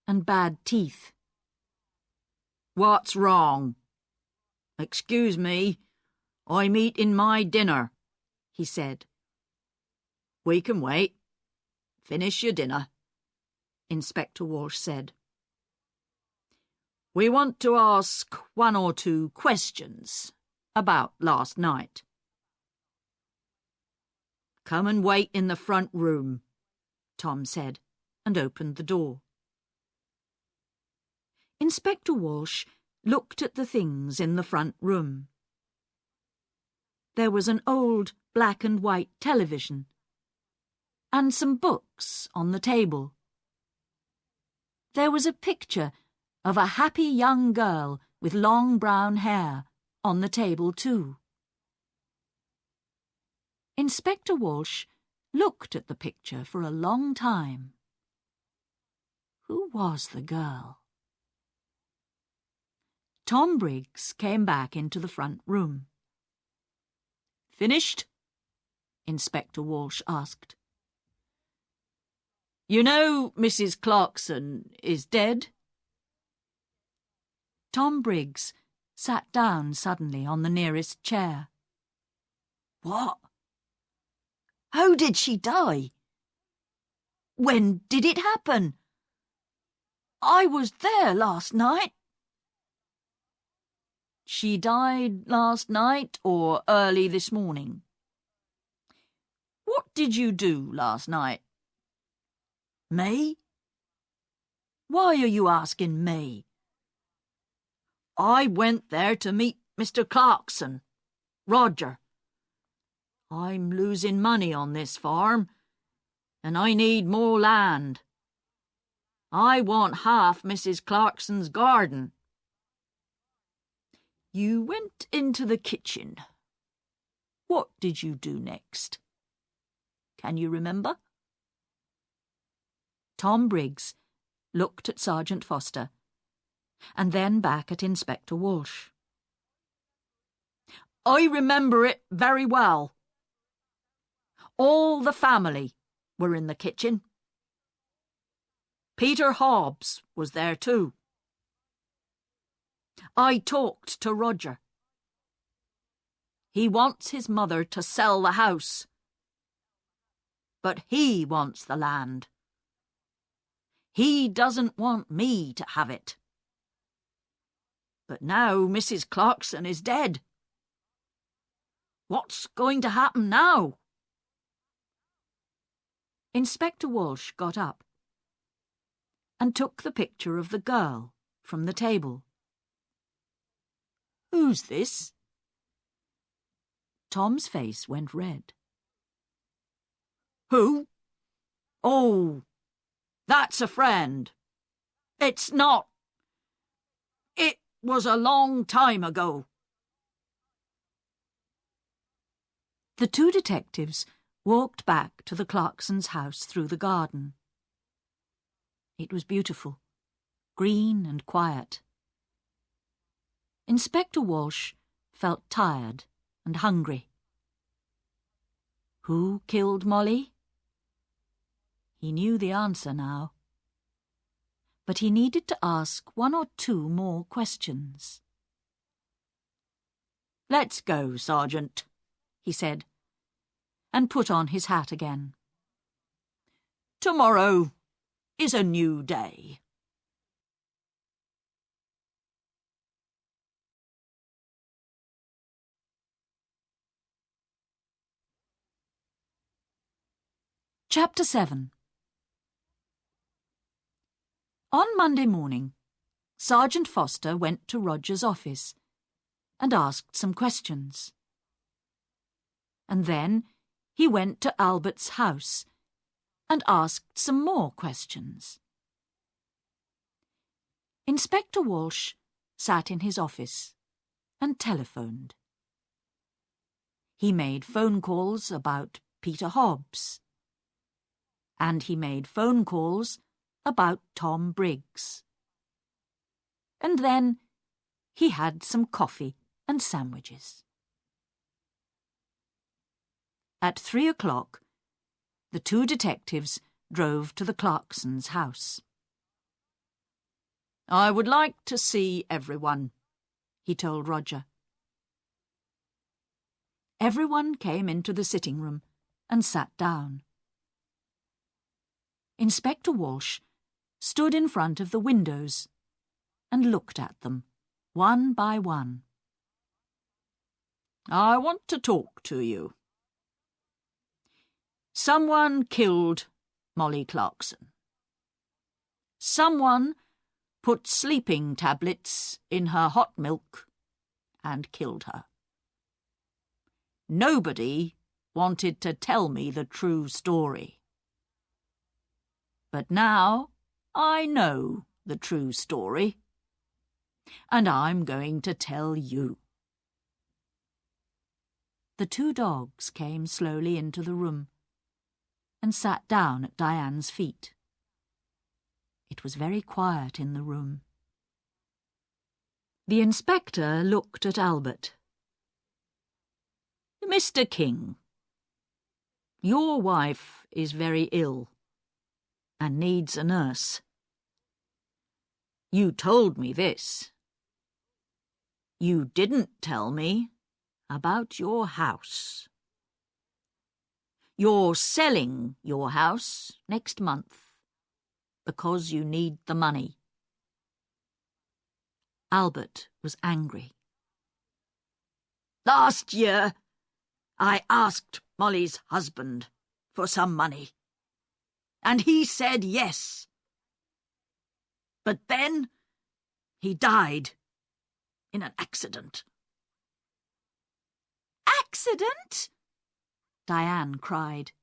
and bad teeth. What's wrong? Excuse me, I'm eating my dinner, he said. We can wait. Finish your dinner, Inspector Walsh said. We want to ask 1 or 2 questions about last night. Come and wait in the front room, Tom said, and opened the door. Inspector Walsh looked at the things in the front room. There was an old black and white television and some books on the table. There was a picture of a happy young girl with long brown hair on the table too. Inspector Walsh looked at the picture for a long time. Who was the girl? Tom Briggs came back into the front room. Finished? Inspector Walsh asked. You know Mrs. Clarkson is dead? Tom Briggs sat down suddenly on the nearest chair. What? How did she die? When did it happen? I was there last night. She died last night or early this morning? What did you do last night? Me? Why are you asking me? I went there to meet Mr. Clarkson, Roger. I'm losing money on this farm, and I need more land. I want half Mrs. Clarkson's garden. You went into the kitchen. What did you do next? Can you remember? Tom Briggs looked at Sergeant Foster and then back at Inspector Walsh. I remember it very well. All the family were in the kitchen. Peter Hobbs was there too. I talked to Roger. He wants his mother to sell the house, but he wants the land. He doesn't want me to have it. But now Mrs. Clarkson is dead. What's going to happen now? Inspector Walsh got up and took the picture of the girl from the table. Who's this? Tom's face went red. Who? Oh, that's a friend. It's not. It was a long time ago. The 2 detectives walked back to the Clarksons' house through the garden. It was beautiful, green and quiet. Inspector Walsh felt tired and hungry. Who killed Molly? He knew the answer now. But he needed to ask 1 or 2 more questions. Let's go, Sergeant, he said, and put on his hat again. Tomorrow is a new day. Chapter 7. On Monday morning, Sergeant Foster went to Roger's office and asked some questions. And then he went to Albert's house and asked some more questions. Inspector Walsh sat in his office and telephoned. He made phone calls about Peter Hobbs, and he made phone calls about Tom Briggs. And then he had some coffee and sandwiches. At 3 o'clock, the 2 detectives drove to the Clarksons' house. I would like to see everyone, he told Roger. Everyone came into the sitting room and sat down. Inspector Walsh stood in front of the windows and looked at them, one by one. "I want to talk to you. Someone killed Molly Clarkson. Someone put sleeping tablets in her hot milk and killed her. Nobody wanted to tell me the true story. But now I know the true story, and I'm going to tell you." The two dogs came slowly into the room and sat down at Diane's feet. It was very quiet in the room. The inspector looked at Albert. "Mr. King, your wife is very ill and needs a nurse. You told me this. You didn't tell me about your house. You're selling your house next month because you need the money." Albert was angry. "Last year, I asked Molly's husband for some money, and he said yes. But then he died in an accident." "Accident?" Diane cried.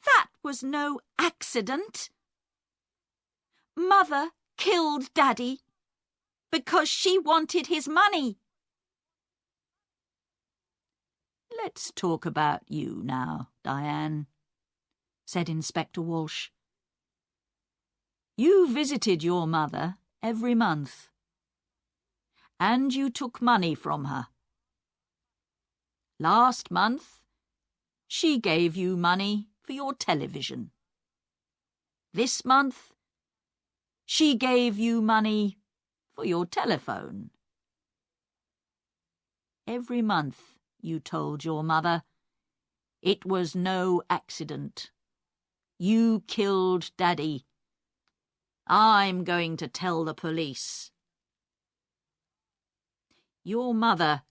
"That was no accident. Mother killed Daddy because she wanted his money." "Let's talk about you now, Diane," said Inspector Walsh. "You visited your mother every month, and you took money from her. Last month, she gave you money for your television. This month, she gave you money for your telephone. Every month you told your mother it was no accident. You killed Daddy. I'm going to tell the police." Your mother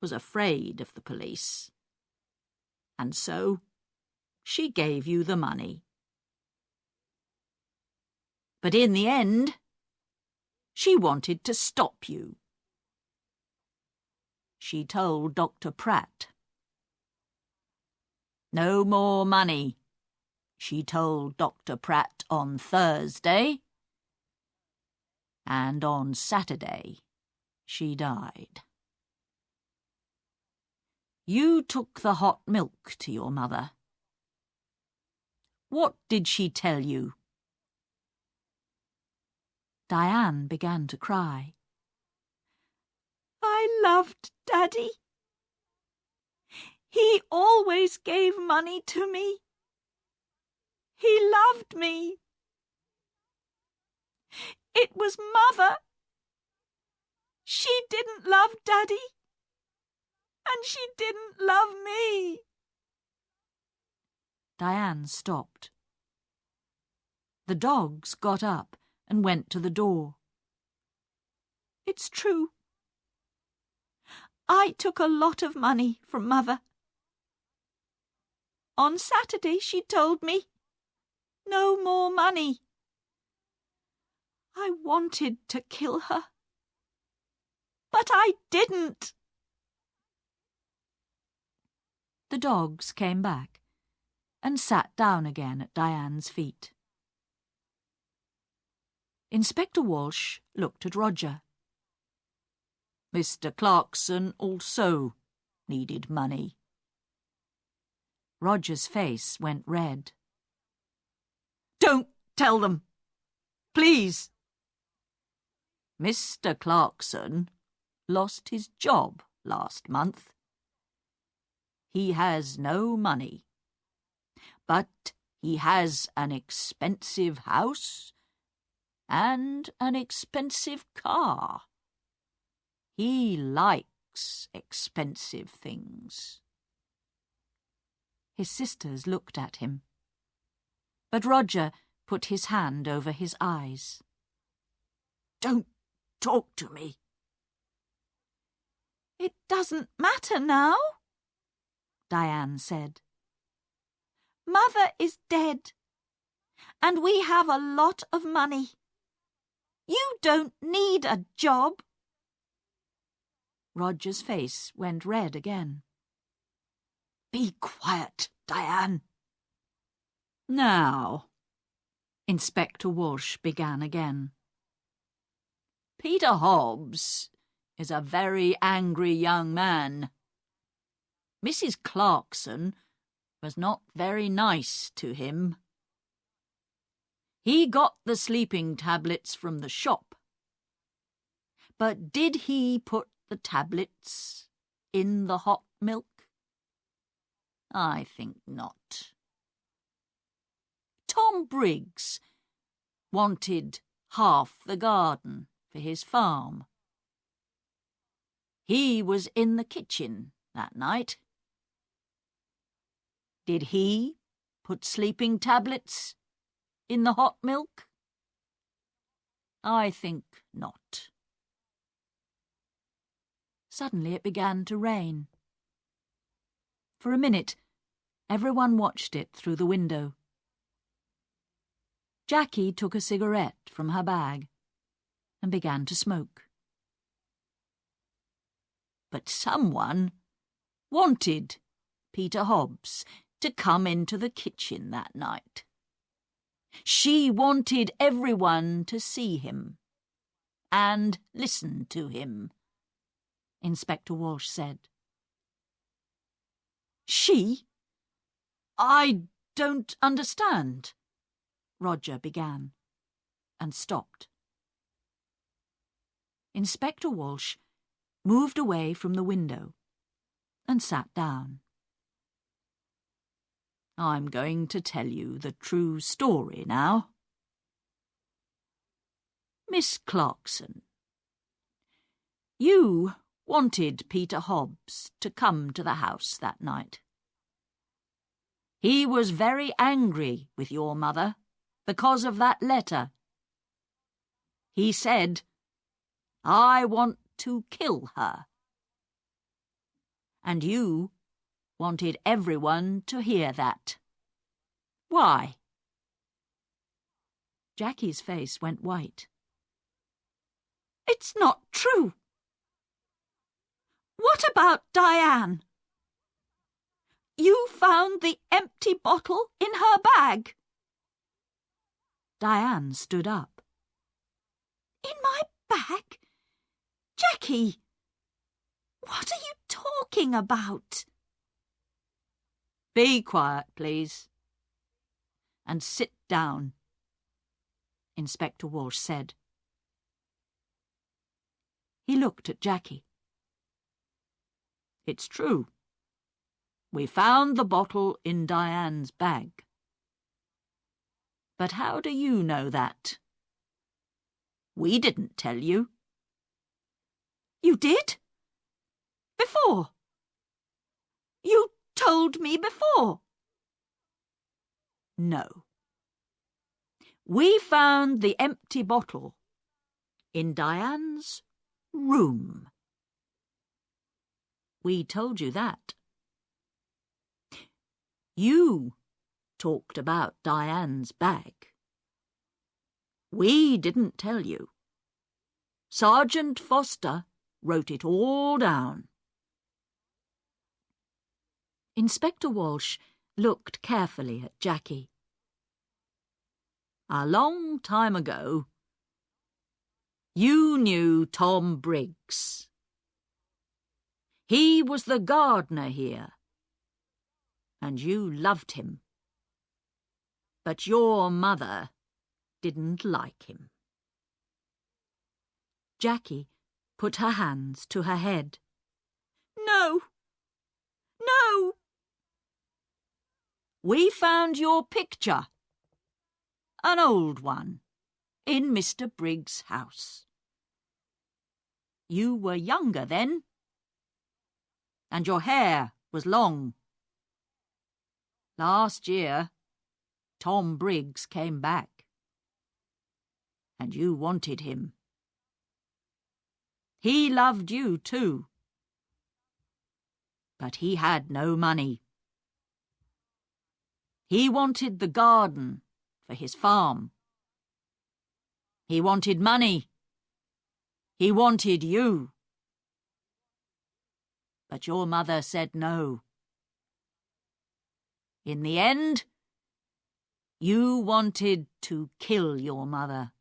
was afraid of the police, and so she gave you the money. But in the end, she wanted to stop you. She told Dr. Pratt. "No more money," she told Dr. Pratt on Thursday, and on Saturday she died. You took the hot milk to your mother. What did she tell you? Diane began to cry. "I loved Daddy. He always gave money to me. He loved me. It was Mother. She didn't love Daddy, and she didn't love me." Diane stopped. The dogs got up and went to the door. "It's true. I took a lot of money from Mother. On Saturday she told me, 'No more money.' I wanted to kill her, but I didn't." The dogs came back and sat down again at Diane's feet. Inspector Walsh looked at Roger. "Mr. Clarkson also needed money." Roger's face went red. "Don't tell them, please." "Mr. Clarkson lost his job last month. He has no money, but he has an expensive house and an expensive car. He likes likes expensive things." His sisters looked at him, but Roger put his hand over his eyes. "Don't talk to me." "It doesn't matter now," Diane said. "Mother is dead, and we have a lot of money. You don't need a job." Roger's face went red again. "Be quiet, Diane." "Now," Inspector Walsh began again. "Peter Hobbs is a very angry young man. Mrs. Clarkson was not very nice to him. He got the sleeping tablets from the shop. But did he put the tablets in the hot milk? I think not. Tom Briggs wanted half the garden for his farm. He was in the kitchen that night. Did he put sleeping tablets in the hot milk? I think not." Suddenly it began to rain. For a minute, everyone watched it through the window. Jackie took a cigarette from her bag and began to smoke. "But someone wanted Peter Hobbs to come into the kitchen that night. She wanted everyone to see him and listen to him," Inspector Walsh said. "She? I don't understand," Roger began, and stopped. Inspector Walsh moved away from the window and sat down. "I'm going to tell you the true story now. Miss Clarkson, you wanted Peter Hobbs to come to the house that night. He was very angry with your mother because of that letter. He said, 'I want to kill her.' And you wanted everyone to hear that. Why?" Jackie's face went white. "It's not true. What about Diane? You found the empty bottle in her bag." Diane stood up. "In my bag? Jackie, what are you talking about?" "Be quiet, please, and sit down," Inspector Walsh said. He looked at Jackie. "It's true. We found the bottle in Diane's bag. But how do you know that? We didn't tell you." "You did? Before? You told me before." "No. We found the empty bottle in Diane's room. We told you that. You talked about Diane's bag. We didn't tell you. Sergeant Foster wrote it all down." Inspector Walsh looked carefully at Jackie. "A long time ago, you knew Tom Briggs. He was the gardener here, and you loved him. But your mother didn't like him." Jackie put her hands to her head. "No! No!" "We found your picture, an old one, in Mr. Briggs' house. You were younger then, and your hair was long. Last year, Tom Briggs came back, and you wanted him. He loved you too, but he had no money. He wanted the garden for his farm. He wanted money. He wanted you. But your mother said no. In the end, you wanted to kill your mother.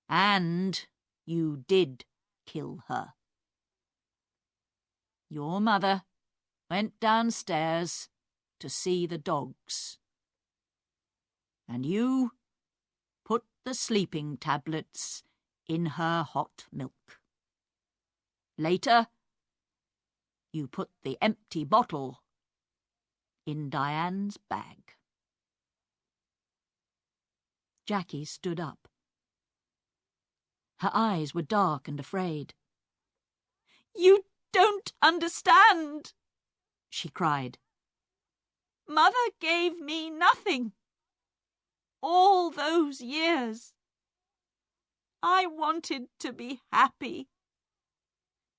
And you did kill her. Your mother went downstairs to see the dogs. And you put the sleeping tablets in her hot milk. Later, you put the empty bottle in Diane's bag. Jackie stood up. Her eyes were dark and afraid. "You don't understand," she cried. "Mother gave me nothing. All those years. I wanted to be happy.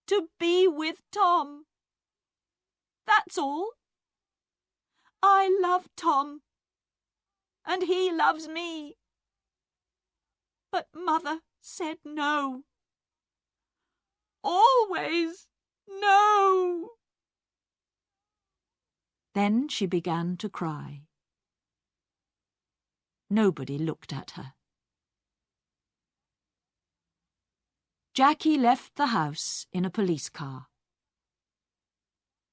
To be with Tom. That's all. I love Tom, and he loves me. But Mother said no. Always no." Then she began to cry. Nobody looked at her. Jackie left the house in a police car.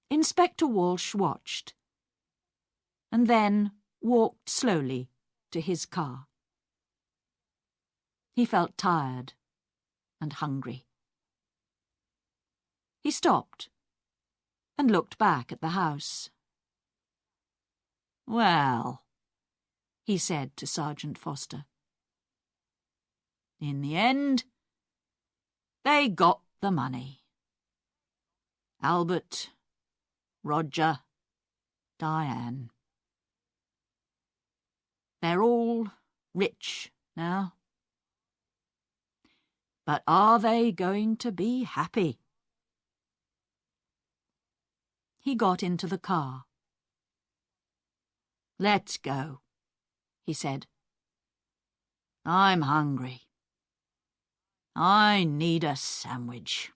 Inspector Walsh watched, and then walked slowly to his car. He felt tired and hungry. He stopped and looked back at the house. "Well," he said to Sergeant Foster, "in the end, they got the money. Albert, Roger, Diane. They're all rich now. But are they going to be happy?" He got into the car. "Let's go," he said. "I'm hungry. I need a sandwich."